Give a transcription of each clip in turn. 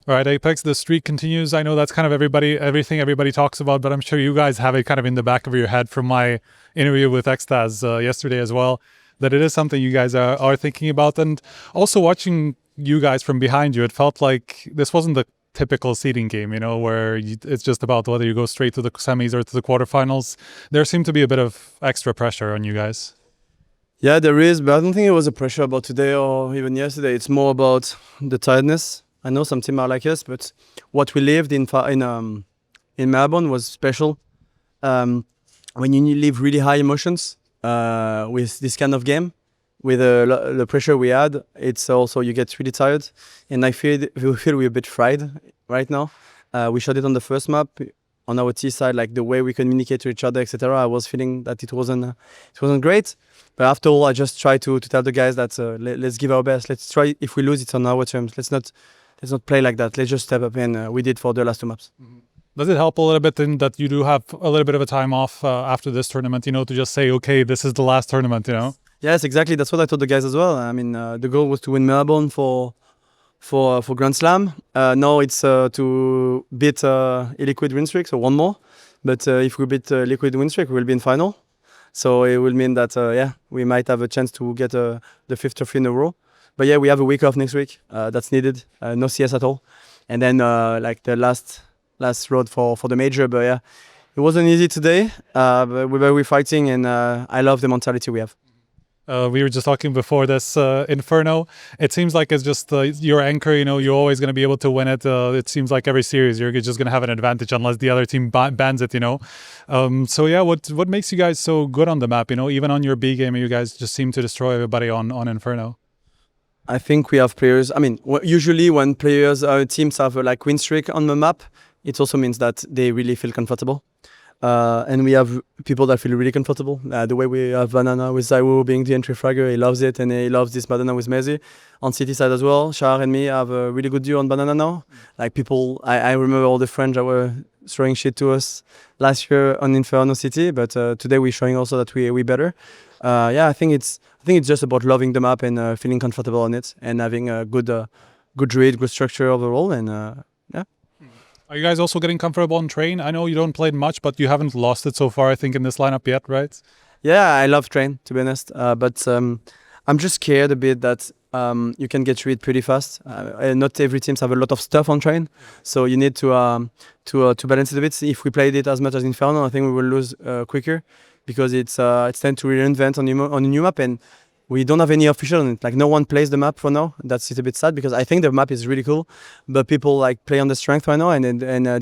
All right, apEX, the streak continues. I know that's kind of everything everybody talks about, but I'm sure you guys have it kind of in the back of your head from my interview with Extaz yesterday as well, that it is something you guys are thinking about. And also watching you guys from behind you, it felt like this wasn't the typical seeding game, where it's just about whether you go straight to the semis or to the quarterfinals. There seemed to be a bit of extra pressure on you guys. Yeah, there is, but I don't think it was a pressure about today or even yesterday. It's more about the tiredness. I know some teams are like us, but what we lived in Melbourne was special. When you live really high emotions with this kind of game, with the pressure we had, it's also you get really tired, and I feel we're a bit fried right now. We shot it on the first map on our T side, like the way we communicate to each other, etc. I was feeling that it wasn't great. But after all, I just try to tell the guys that let's give our best. Let's try. If we lose, it's on our terms. Let's not play like that. Let's just step up, and we did for the last two maps. Mm-hmm. Does it help a little bit in that you do have a little bit of a time off after this tournament, to just say, okay, this is the last tournament, Yes, exactly. That's what I told the guys as well. I mean, the goal was to win Melbourne for Grand Slam. Now it's to beat Liquid win streak, so one more. But if we beat Liquid win streak, we will be in final. So it will mean that we might have a chance to get the fifth trophy in a row. But yeah, we have a week off next week. That's needed. No CS at all. And then like the last road for the major. But yeah, it wasn't easy today. But we're fighting, and I love the mentality we have. We were just talking before this Inferno. It seems like it's just your anchor. You're always going to be able to win it. It seems like every series you're just going to have an advantage unless the other team bans it. So yeah, what makes you guys so good on the map? Even on your B game, you guys just seem to destroy everybody on Inferno. I think we have players. I mean, usually when teams have like win streak on the map, it also means that they really feel comfortable. And we have people that feel really comfortable. The way we have Banana with Zaiwu being the entry fragger, he loves it, and he loves this Banana with Mezi. On City side as well, Shar and me have a really good duo on Banana now. Like people, I remember all the French that were throwing shit to us last year on Inferno City, but today we're showing also that we better. I think it's just about loving the map and feeling comfortable on it and having a good read, good structure overall, and yeah. Are you guys also getting comfortable on train? I know you don't play much, but you haven't lost it so far, I think, in this lineup yet, right? Yeah, I love train, to be honest. But I'm just scared a bit that you can get rid pretty fast. Not every teams have a lot of stuff on train, so you need to balance it a bit. If we played it as much as Inferno, I think we will lose quicker because it's time to reinvent on a new map, and we don't have any official on it. Like no one plays the map for now. That's a bit sad because I think the map is really cool, but people like play on the strength right now, and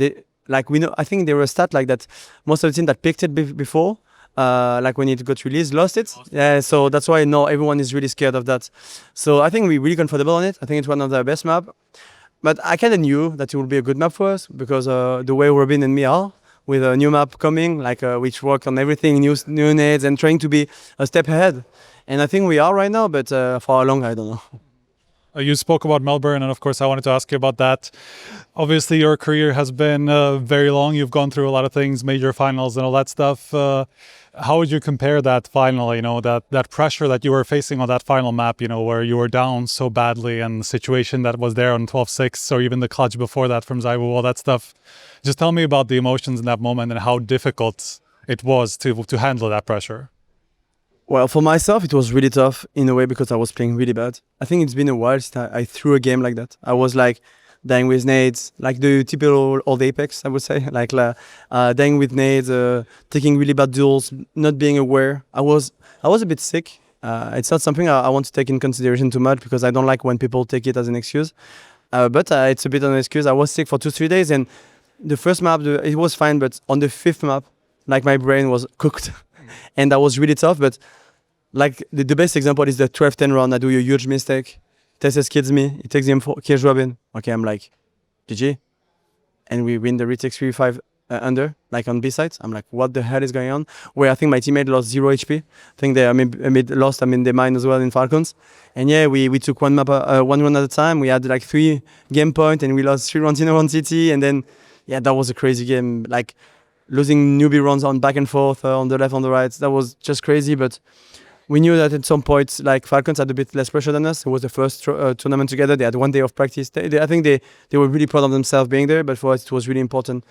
they, like we know. I think there was a stat like that. Most of the team that picked it before, like when it got released, lost it. Yeah, so that's why now everyone is really scared of that. So I think we're really comfortable on it. I think it's one of the best map. But I kind of knew that it would be a good map for us because the way Robin and me are, with a new map coming, like which work on everything, new nades, and trying to be a step ahead. And I think we are right now, but for how long, I don't know. You spoke about Melbourne, and of course I wanted to ask you about that. Obviously your career has been very long. You've gone through a lot of things, major finals and all that stuff. How would you compare that final, that pressure that you were facing on that final map, where you were down so badly, and the situation that was there on 12-6, or even the clutch before that from Zaiwu, all that stuff. Just tell me about the emotions in that moment and how difficult it was to handle that pressure. Well, for myself, it was really tough in a way because I was playing really bad. I think it's been a while since I threw a game like that. I was like dying with nades, like the typical old apEX, I would say. Like dying with nades, taking really bad duels, not being aware. I was a bit sick. It's not something I want to take in consideration too much because I don't like when people take it as an excuse. But it's a bit of an excuse. I was sick for 2-3 days, and the first map, it was fine, but on the fifth map, like my brain was cooked. And that was really tough, but like the best example is the 12-10 round. I do a huge mistake. Tesses kills me. He takes the M4, kills Robin. Okay, I'm like, GG. And we win the retake 3-5 under, like on B sides. I'm like, what the hell is going on? Where I think my teammate lost 0 HP. I think they lost their mind as well in Falcons. And yeah, we took one map, one run at a time. We had like 3 game points, and we lost 3 rounds in one city. And then, yeah, that was a crazy game. Like losing newbie runs on back and forth, on the left, on the right. That was just crazy, but we knew that at some point, like Falcons had a bit less pressure than us. It was the first tournament together. They had 1 day of practice. I think they were really proud of themselves being there. But for us, it was really important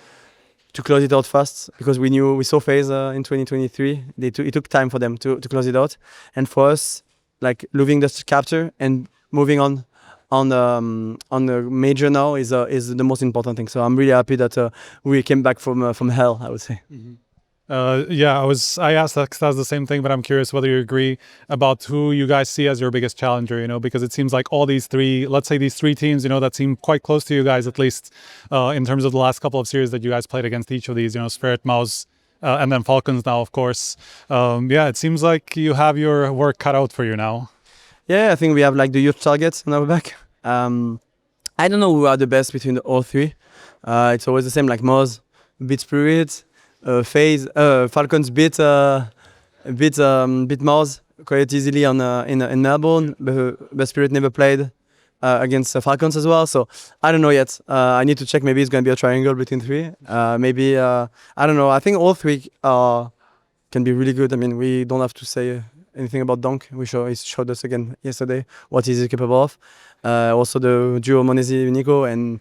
to close it out fast because we saw FaZe in 2023. It took time for them to close it out, and for us, like losing the capture and moving on the major now is the most important thing. So I'm really happy that we came back from hell, I would say. Yeah, I asked that 'cause that's the same thing, but I'm curious whether you agree about who you guys see as your biggest challenger, because it seems like all these three, let's say these three teams, that seem quite close to you guys, at least in terms of the last couple of series that you guys played against each of these, Spirit, MOUZ, and then Falcons now, of course. Yeah, it seems like you have your work cut out for you now. Yeah, I think we have like the huge targets on our back. I don't know who are the best between all three. It's always the same, like MOUZ beat Spirit, FaZe, Falcons beat MOUZ quite easily in Melbourne. But Spirit never played against Falcons as well. So I don't know yet. I need to check. Maybe it's going to be a triangle between three. Maybe I don't know. I think all three can be really good. I mean, we don't have to say anything about Donk. He showed us again yesterday what he's capable of. Also the duo Monesi Nico and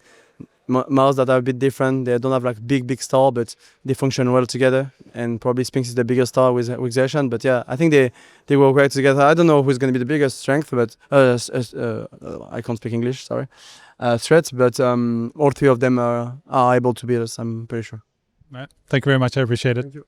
MOUZ that are a bit different. They don't have like big star, but they function well together. And probably Spinks is the bigger star with Zeshan. But yeah, I think they work great together. I don't know who's going to be the biggest strength, but I can't speak English. Sorry, threat. But all three of them are able to beat us. I'm pretty sure. Right. Thank you very much. I appreciate it. Thank you.